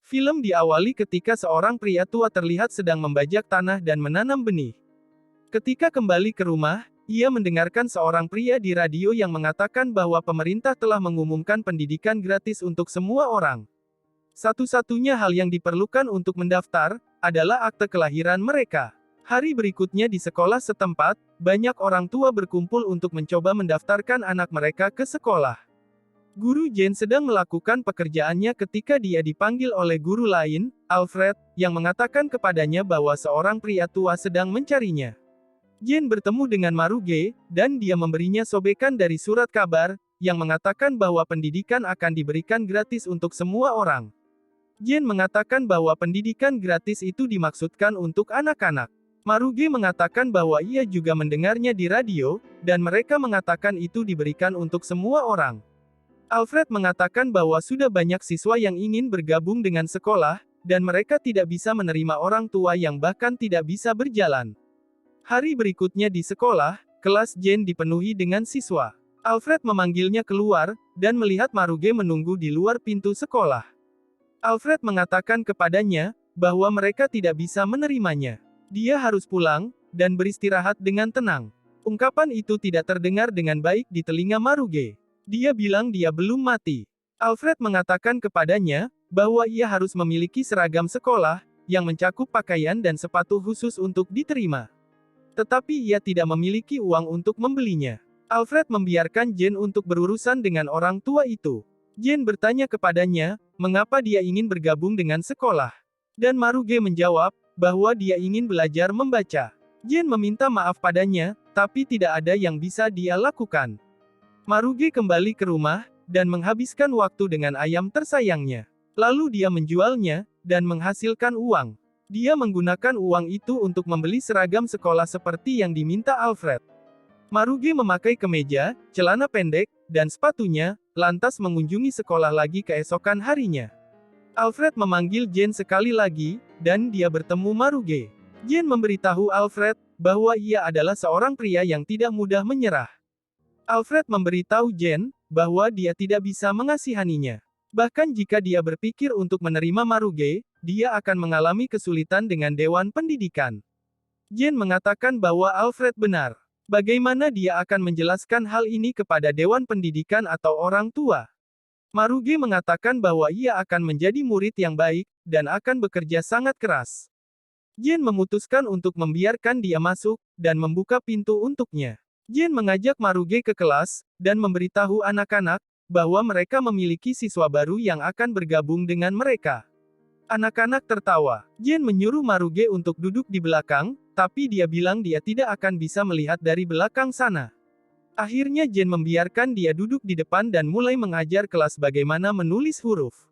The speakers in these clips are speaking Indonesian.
Film diawali ketika seorang pria tua terlihat sedang membajak tanah dan menanam benih. Ketika kembali ke rumah, ia mendengarkan seorang pria di radio yang mengatakan bahwa pemerintah telah mengumumkan pendidikan gratis untuk semua orang. Satu-satunya hal yang diperlukan untuk mendaftar adalah akte kelahiran mereka. Hari berikutnya di sekolah setempat, banyak orang tua berkumpul untuk mencoba mendaftarkan anak mereka ke sekolah. Guru Jane sedang melakukan pekerjaannya ketika dia dipanggil oleh guru lain, Alfred, yang mengatakan kepadanya bahwa seorang pria tua sedang mencarinya. Jane bertemu dengan Maruge, dan dia memberinya sobekan dari surat kabar, yang mengatakan bahwa pendidikan akan diberikan gratis untuk semua orang. Jane mengatakan bahwa pendidikan gratis itu dimaksudkan untuk anak-anak. Maruge mengatakan bahwa ia juga mendengarnya di radio, dan mereka mengatakan itu diberikan untuk semua orang. Alfred mengatakan bahwa sudah banyak siswa yang ingin bergabung dengan sekolah, dan mereka tidak bisa menerima orang tua yang bahkan tidak bisa berjalan. Hari berikutnya di sekolah, kelas Jane dipenuhi dengan siswa. Alfred memanggilnya keluar, dan melihat Maruge menunggu di luar pintu sekolah. Alfred mengatakan kepadanya, bahwa mereka tidak bisa menerimanya. Dia harus pulang, dan beristirahat dengan tenang. Ungkapan itu tidak terdengar dengan baik di telinga Maruge. Dia bilang dia belum mati. Alfred mengatakan kepadanya, bahwa ia harus memiliki seragam sekolah, yang mencakup pakaian dan sepatu khusus untuk diterima. Tetapi ia tidak memiliki uang untuk membelinya. Alfred membiarkan Jane untuk berurusan dengan orang tua itu. Jane bertanya kepadanya, mengapa dia ingin bergabung dengan sekolah. Dan Maruge menjawab, bahwa dia ingin belajar membaca. Jane meminta maaf padanya, tapi tidak ada yang bisa dia lakukan. Maruge kembali ke rumah, dan menghabiskan waktu dengan ayam tersayangnya. Lalu dia menjualnya, dan menghasilkan uang. Dia menggunakan uang itu untuk membeli seragam sekolah seperti yang diminta Alfred. Maruge memakai kemeja, celana pendek, dan sepatunya, lantas mengunjungi sekolah lagi keesokan harinya. Alfred memanggil Jane sekali lagi, dan dia bertemu Maruge. Jane memberitahu Alfred, bahwa ia adalah seorang pria yang tidak mudah menyerah. Alfred memberitahu Jane, bahwa dia tidak bisa mengasihaninya. Bahkan jika dia berpikir untuk menerima Maruge, dia akan mengalami kesulitan dengan Dewan Pendidikan. Jane mengatakan bahwa Alfred benar. Bagaimana dia akan menjelaskan hal ini kepada Dewan Pendidikan atau orang tua? Maruge mengatakan bahwa ia akan menjadi murid yang baik, dan akan bekerja sangat keras. Jane memutuskan untuk membiarkan dia masuk, dan membuka pintu untuknya. Jane mengajak Maruge ke kelas, dan memberitahu anak-anak, bahwa mereka memiliki siswa baru yang akan bergabung dengan mereka. Anak-anak tertawa. Jane menyuruh Maruge untuk duduk di belakang, tapi dia bilang dia tidak akan bisa melihat dari belakang sana. Akhirnya Jane membiarkan dia duduk di depan dan mulai mengajar kelas bagaimana menulis huruf.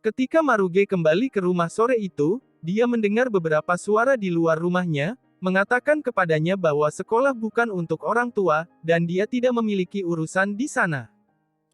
Ketika Maruge kembali ke rumah sore itu, dia mendengar beberapa suara di luar rumahnya, mengatakan kepadanya bahwa sekolah bukan untuk orang tua, dan dia tidak memiliki urusan di sana.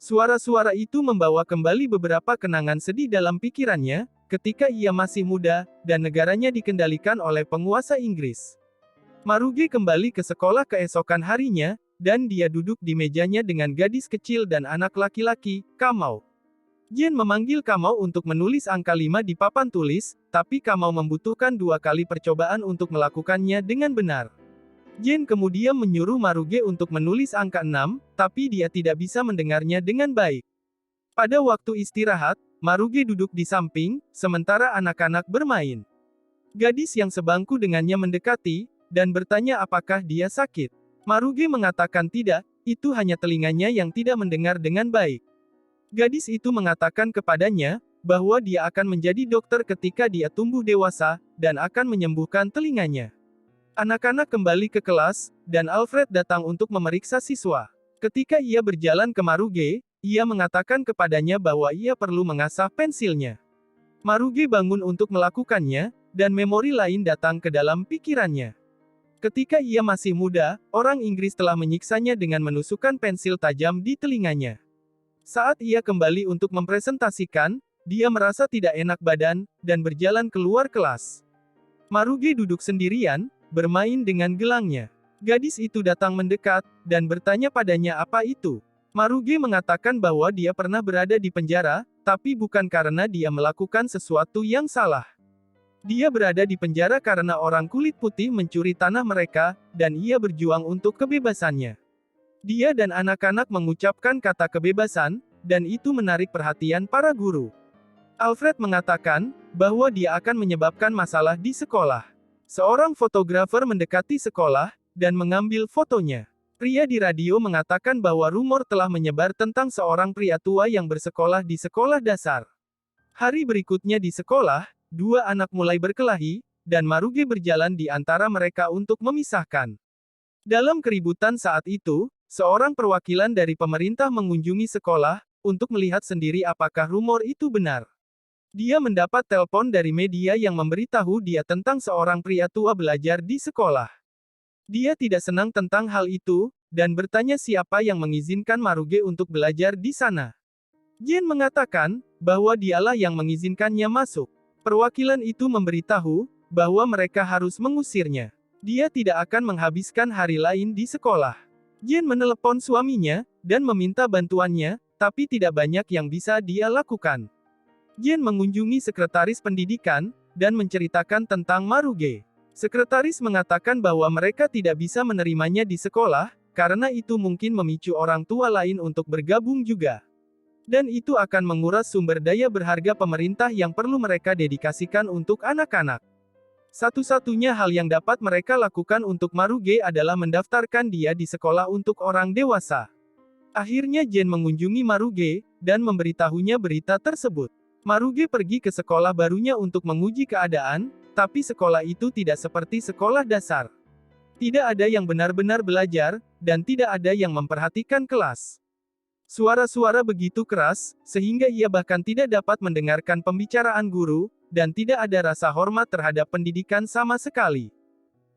Suara-suara itu membawa kembali beberapa kenangan sedih dalam pikirannya, ketika ia masih muda, dan negaranya dikendalikan oleh penguasa Inggris. Maruge kembali ke sekolah keesokan harinya, dan dia duduk di mejanya dengan gadis kecil dan anak laki-laki, Kamau. Jane memanggil Kamau untuk menulis angka 5 di papan tulis, tapi Kamau membutuhkan 2 kali percobaan untuk melakukannya dengan benar. Jane kemudian menyuruh Maruge untuk menulis angka 6, tapi dia tidak bisa mendengarnya dengan baik. Pada waktu istirahat, Maruge duduk di samping, sementara anak-anak bermain. Gadis yang sebangku dengannya mendekati, dan bertanya apakah dia sakit. Maruge mengatakan tidak, itu hanya telinganya yang tidak mendengar dengan baik. Gadis itu mengatakan kepadanya, bahwa dia akan menjadi dokter ketika dia tumbuh dewasa, dan akan menyembuhkan telinganya. Anak-anak kembali ke kelas, dan Alfred datang untuk memeriksa siswa. Ketika ia berjalan ke Maruge, ia mengatakan kepadanya bahwa ia perlu mengasah pensilnya. Maruge bangun untuk melakukannya, dan memori lain datang ke dalam pikirannya. Ketika ia masih muda, orang Inggris telah menyiksanya dengan menusukkan pensil tajam di telinganya. Saat ia kembali untuk mempresentasikan, dia merasa tidak enak badan, dan berjalan keluar kelas. Maruge duduk sendirian, bermain dengan gelangnya. Gadis itu datang mendekat, dan bertanya padanya apa itu. Maruge mengatakan bahwa dia pernah berada di penjara, tapi bukan karena dia melakukan sesuatu yang salah. Dia berada di penjara karena orang kulit putih mencuri tanah mereka, dan ia berjuang untuk kebebasannya. Dia dan anak-anak mengucapkan kata kebebasan, dan itu menarik perhatian para guru. Alfred mengatakan bahwa dia akan menyebabkan masalah di sekolah. Seorang fotografer mendekati sekolah dan mengambil fotonya. Pria di radio mengatakan bahwa rumor telah menyebar tentang seorang pria tua yang bersekolah di sekolah dasar. Hari berikutnya di sekolah, dua anak mulai berkelahi, dan Maruge berjalan di antara mereka untuk memisahkan. Dalam keributan saat itu, seorang perwakilan dari pemerintah mengunjungi sekolah untuk melihat sendiri apakah rumor itu benar. Dia mendapat telepon dari media yang memberitahu dia tentang seorang pria tua belajar di sekolah. Dia tidak senang tentang hal itu, dan bertanya siapa yang mengizinkan Maruge untuk belajar di sana. Jin mengatakan bahwa dialah yang mengizinkannya masuk. Perwakilan itu memberitahu bahwa mereka harus mengusirnya. Dia tidak akan menghabiskan hari lain di sekolah. Jin menelepon suaminya dan meminta bantuannya, tapi tidak banyak yang bisa dia lakukan. Jin mengunjungi sekretaris pendidikan dan menceritakan tentang Maruge. Sekretaris mengatakan bahwa mereka tidak bisa menerimanya di sekolah, karena itu mungkin memicu orang tua lain untuk bergabung juga. Dan itu akan menguras sumber daya berharga pemerintah yang perlu mereka dedikasikan untuk anak-anak. Satu-satunya hal yang dapat mereka lakukan untuk Maruge adalah mendaftarkan dia di sekolah untuk orang dewasa. Akhirnya Jin mengunjungi Maruge, dan memberitahunya berita tersebut. Maruge pergi ke sekolah barunya untuk menguji keadaan, tapi sekolah itu tidak seperti sekolah dasar. Tidak ada yang benar-benar belajar, dan tidak ada yang memperhatikan kelas. Suara-suara begitu keras, sehingga ia bahkan tidak dapat mendengarkan pembicaraan guru, dan tidak ada rasa hormat terhadap pendidikan sama sekali.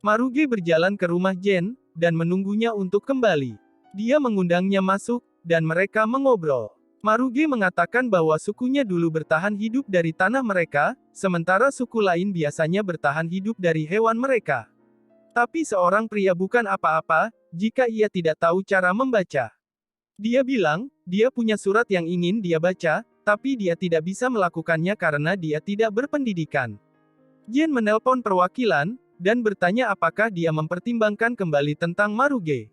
Maruge berjalan ke rumah Jen, dan menunggunya untuk kembali. Dia mengundangnya masuk, dan mereka mengobrol. Maruge mengatakan bahwa sukunya dulu bertahan hidup dari tanah mereka, sementara suku lain biasanya bertahan hidup dari hewan mereka. Tapi seorang pria bukan apa-apa, jika ia tidak tahu cara membaca. Dia bilang, dia punya surat yang ingin dia baca, tapi dia tidak bisa melakukannya karena dia tidak berpendidikan. Jin menelpon perwakilan, dan bertanya apakah dia mempertimbangkan kembali tentang Maruge.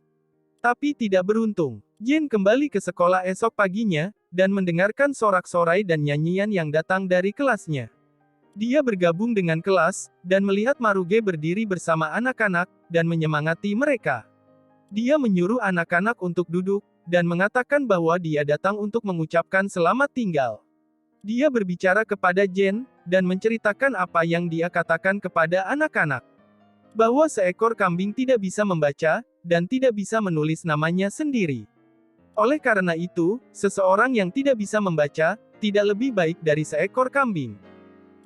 Tapi tidak beruntung. Jin kembali ke sekolah esok paginya, dan mendengarkan sorak-sorai dan nyanyian yang datang dari kelasnya. Dia bergabung dengan kelas, dan melihat Maruge berdiri bersama anak-anak, dan menyemangati mereka. Dia menyuruh anak-anak untuk duduk, dan mengatakan bahwa dia datang untuk mengucapkan selamat tinggal. Dia berbicara kepada Jen, dan menceritakan apa yang dia katakan kepada anak-anak. Bahwa seekor kambing tidak bisa membaca, dan tidak bisa menulis namanya sendiri. Oleh karena itu, seseorang yang tidak bisa membaca, tidak lebih baik dari seekor kambing.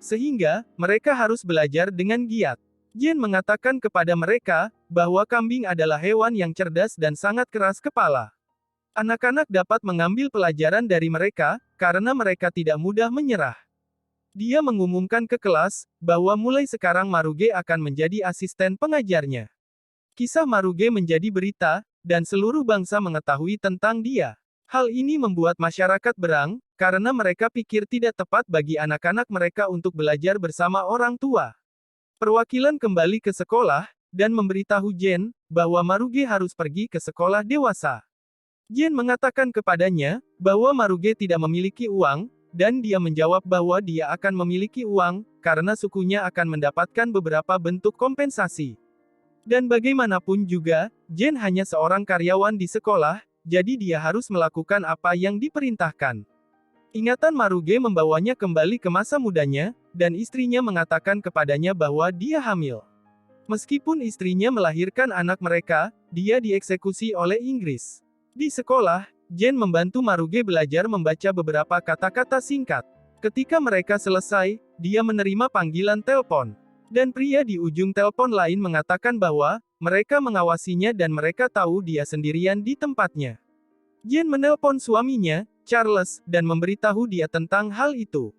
Sehingga, mereka harus belajar dengan giat. Jen mengatakan kepada mereka, bahwa kambing adalah hewan yang cerdas dan sangat keras kepala. Anak-anak dapat mengambil pelajaran dari mereka, karena mereka tidak mudah menyerah. Dia mengumumkan ke kelas, bahwa mulai sekarang Maruge akan menjadi asisten pengajarnya. Kisah Maruge menjadi berita, dan seluruh bangsa mengetahui tentang dia. Hal ini membuat masyarakat berang, karena mereka pikir tidak tepat bagi anak-anak mereka untuk belajar bersama orang tua. Perwakilan kembali ke sekolah, dan memberitahu Jen, bahwa Maruge harus pergi ke sekolah dewasa. Jen mengatakan kepadanya, bahwa Maruge tidak memiliki uang, dan dia menjawab bahwa dia akan memiliki uang, karena sukunya akan mendapatkan beberapa bentuk kompensasi. Dan bagaimanapun juga, Jen hanya seorang karyawan di sekolah, jadi dia harus melakukan apa yang diperintahkan. Ingatan Maruge membawanya kembali ke masa mudanya, dan istrinya mengatakan kepadanya bahwa dia hamil. Meskipun istrinya melahirkan anak mereka, dia dieksekusi oleh Inggris. Di sekolah, Jen membantu Maruge belajar membaca beberapa kata-kata singkat. Ketika mereka selesai, dia menerima panggilan telepon. Dan pria di ujung telepon lain mengatakan bahwa mereka mengawasinya dan mereka tahu dia sendirian di tempatnya. Jen menelpon suaminya, Charles, dan memberitahu dia tentang hal itu.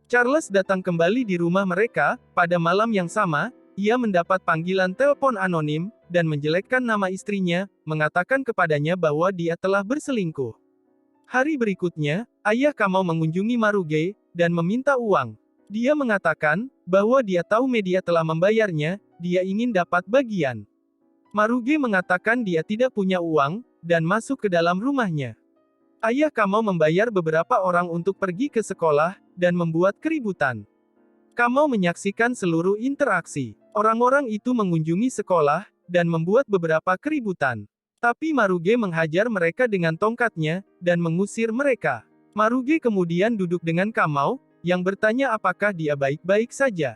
Charles datang kembali di rumah mereka. Pada malam yang sama, ia mendapat panggilan telepon anonim, dan menjelekkan nama istrinya, mengatakan kepadanya bahwa dia telah berselingkuh. Hari berikutnya, ayah Kamau mengunjungi Maruge, dan meminta uang. Dia mengatakan, bahwa dia tahu media telah membayarnya, dia ingin dapat bagian. Maruge mengatakan dia tidak punya uang, dan masuk ke dalam rumahnya. Ayah Kamau membayar beberapa orang untuk pergi ke sekolah, dan membuat keributan. Kamau menyaksikan seluruh interaksi. Orang-orang itu mengunjungi sekolah, dan membuat beberapa keributan. Tapi Maruge menghajar mereka dengan tongkatnya, dan mengusir mereka. Maruge kemudian duduk dengan Kamau, yang bertanya apakah dia baik-baik saja.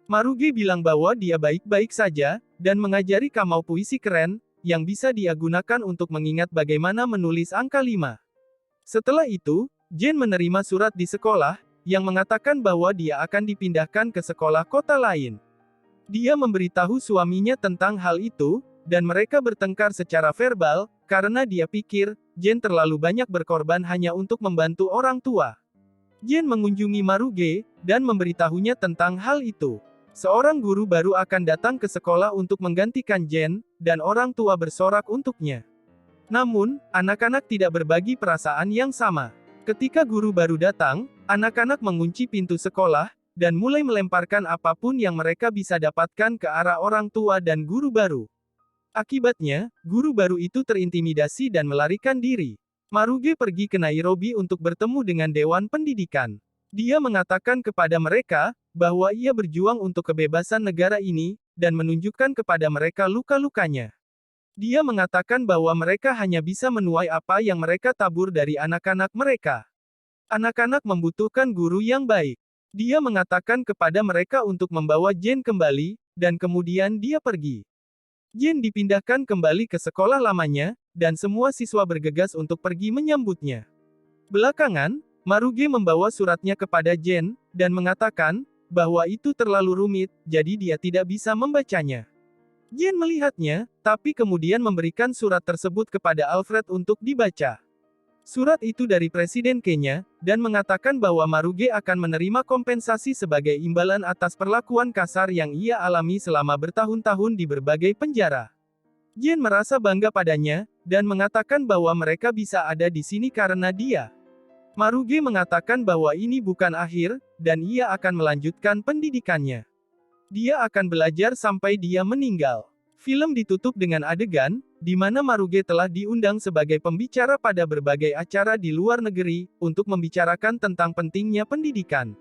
Maruge bilang bahwa dia baik-baik saja, dan mengajari Kamau puisi keren, yang bisa dia gunakan untuk mengingat bagaimana menulis angka 5. Setelah itu, Jen menerima surat di sekolah, yang mengatakan bahwa dia akan dipindahkan ke sekolah kota lain. Dia memberitahu suaminya tentang hal itu, dan mereka bertengkar secara verbal, karena dia pikir, Jen terlalu banyak berkorban hanya untuk membantu orang tua. Jen mengunjungi Maruge, dan memberitahunya tentang hal itu. Seorang guru baru akan datang ke sekolah untuk menggantikan Jen, dan orang tua bersorak untuknya. Namun, anak-anak tidak berbagi perasaan yang sama. Ketika guru baru datang, anak-anak mengunci pintu sekolah, dan mulai melemparkan apapun yang mereka bisa dapatkan ke arah orang tua dan guru baru. Akibatnya, guru baru itu terintimidasi dan melarikan diri. Maruge pergi ke Nairobi untuk bertemu dengan Dewan Pendidikan. Dia mengatakan kepada mereka, bahwa ia berjuang untuk kebebasan negara ini, dan menunjukkan kepada mereka luka-lukanya. Dia mengatakan bahwa mereka hanya bisa menuai apa yang mereka tabur dari anak-anak mereka. Anak-anak membutuhkan guru yang baik. Dia mengatakan kepada mereka untuk membawa Jen kembali, dan kemudian dia pergi. Jen dipindahkan kembali ke sekolah lamanya, dan semua siswa bergegas untuk pergi menyambutnya. Belakangan, Maruge membawa suratnya kepada Jen, dan mengatakan, bahwa itu terlalu rumit, jadi dia tidak bisa membacanya. Jen melihatnya, tapi kemudian memberikan surat tersebut kepada Alfred untuk dibaca. Surat itu dari Presiden Kenya, dan mengatakan bahwa Maruge akan menerima kompensasi sebagai imbalan atas perlakuan kasar yang ia alami selama bertahun-tahun di berbagai penjara. Jen merasa bangga padanya, dan mengatakan bahwa mereka bisa ada di sini karena dia. Maruge mengatakan bahwa ini bukan akhir, dan ia akan melanjutkan pendidikannya. Dia akan belajar sampai dia meninggal. Film ditutup dengan adegan, di mana Maruge telah diundang sebagai pembicara pada berbagai acara di luar negeri, untuk membicarakan tentang pentingnya pendidikan.